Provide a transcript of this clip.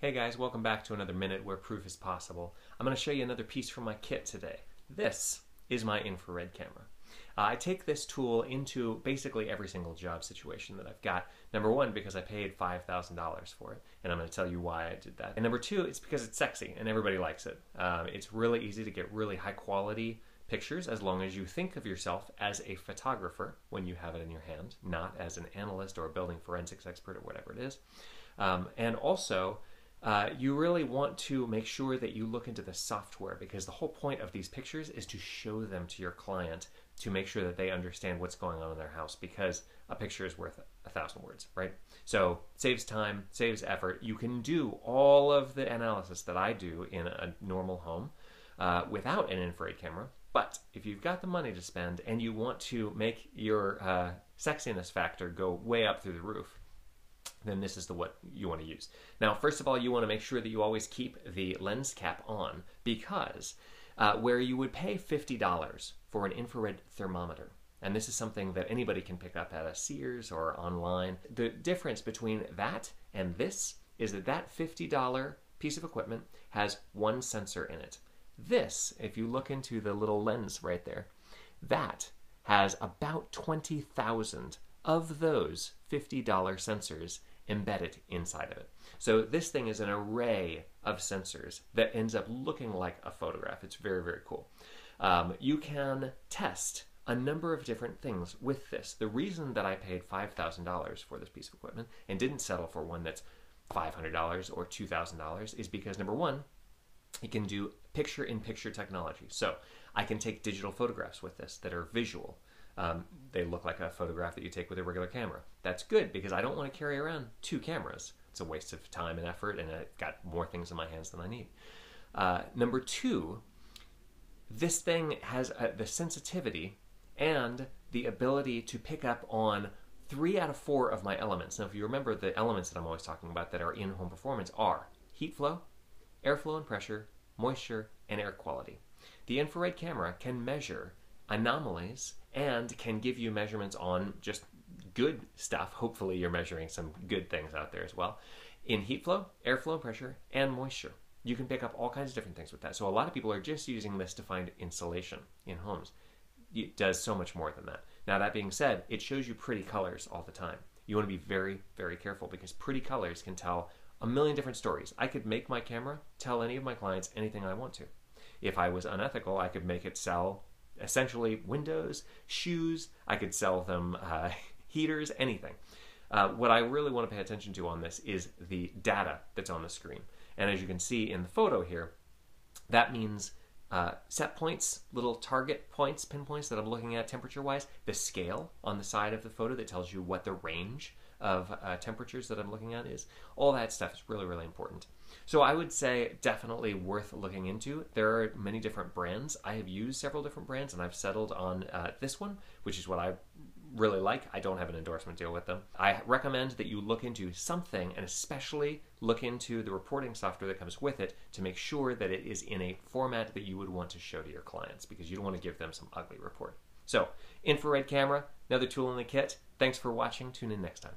Hey guys, welcome back to another minute where proof is possible. I'm going to show you another piece from my kit today. This is my infrared camera. I take this tool into basically every single job situation that I've got. Number one, because I paid $5,000 for it, and I'm going to tell you why I did that. And number two, it's because it's sexy and everybody likes it. It's really easy to get really high quality pictures as long as you think of yourself as a photographer when you have it in your hand, not as an analyst or a building forensics expert or whatever it is. And also, you really want to make sure that you look into the software, because the whole point of these pictures is to show them to your client to make sure that they understand what's going on in their house, because a picture is worth 1,000 words, right? So saves time, saves effort. You can do all of the analysis that I do in a normal home without an infrared camera. But if you've got the money to spend and you want to make your sexiness factor go way up through the roof, then this is what you want to use. Now, first of all, you want to make sure that you always keep the lens cap on, because where you would pay $50 for an infrared thermometer, and this is something that anybody can pick up at a Sears or online, the difference between that and this is that that $50 piece of equipment has one sensor in it. This, if you look into the little lens right there, that has about 20,000 of those $50 sensors embedded inside of it. So this thing is an array of sensors that ends up looking like a photograph. It's very, very cool. You can test a number of different things with this. The reason that I paid $5,000 for this piece of equipment and didn't settle for one that's $500 or $2,000 is because, number one, it can do picture-in-picture technology. So I can take digital photographs with this that are visual. They look like a photograph that you take with a regular camera. That's good, because I don't want to carry around two cameras. It's a waste of time and effort, and I've got more things in my hands than I need. Number two, this thing has the sensitivity and the ability to pick up on 3 out of 4 of my elements. Now, if you remember, the elements that I'm always talking about that are in home performance are heat flow, airflow and pressure, moisture, and air quality. The infrared camera can measure anomalies and can give you measurements on just good stuff. Hopefully you're measuring some good things out there as well. In heat flow, airflow, pressure, and moisture. You can pick up all kinds of different things with that. So a lot of people are just using this to find insulation in homes. It does so much more than that. Now, that being said, it shows you pretty colors all the time. You want to be very, very careful, because pretty colors can tell a million different stories. I could make my camera tell any of my clients anything I want to. If I was unethical, I could make it sell essentially windows, shoes, I could sell them heaters, anything. What I really want to pay attention to on this is the data that's on the screen. And as you can see in the photo here, that means set points, little target points, pinpoints that I'm looking at temperature-wise, the scale on the side of the photo that tells you what the range of temperatures that I'm looking at is. All that stuff is really, really important. So I would say definitely worth looking into. There are many different brands. I have used several different brands, and I've settled on this one, which is what I really like. I don't have an endorsement deal with them. I recommend that you look into something, and especially look into the reporting software that comes with it, to make sure that it is in a format that you would want to show to your clients, because you don't want to give them some ugly report. So, infrared camera, another tool in the kit. Thanks for watching. Tune in next time.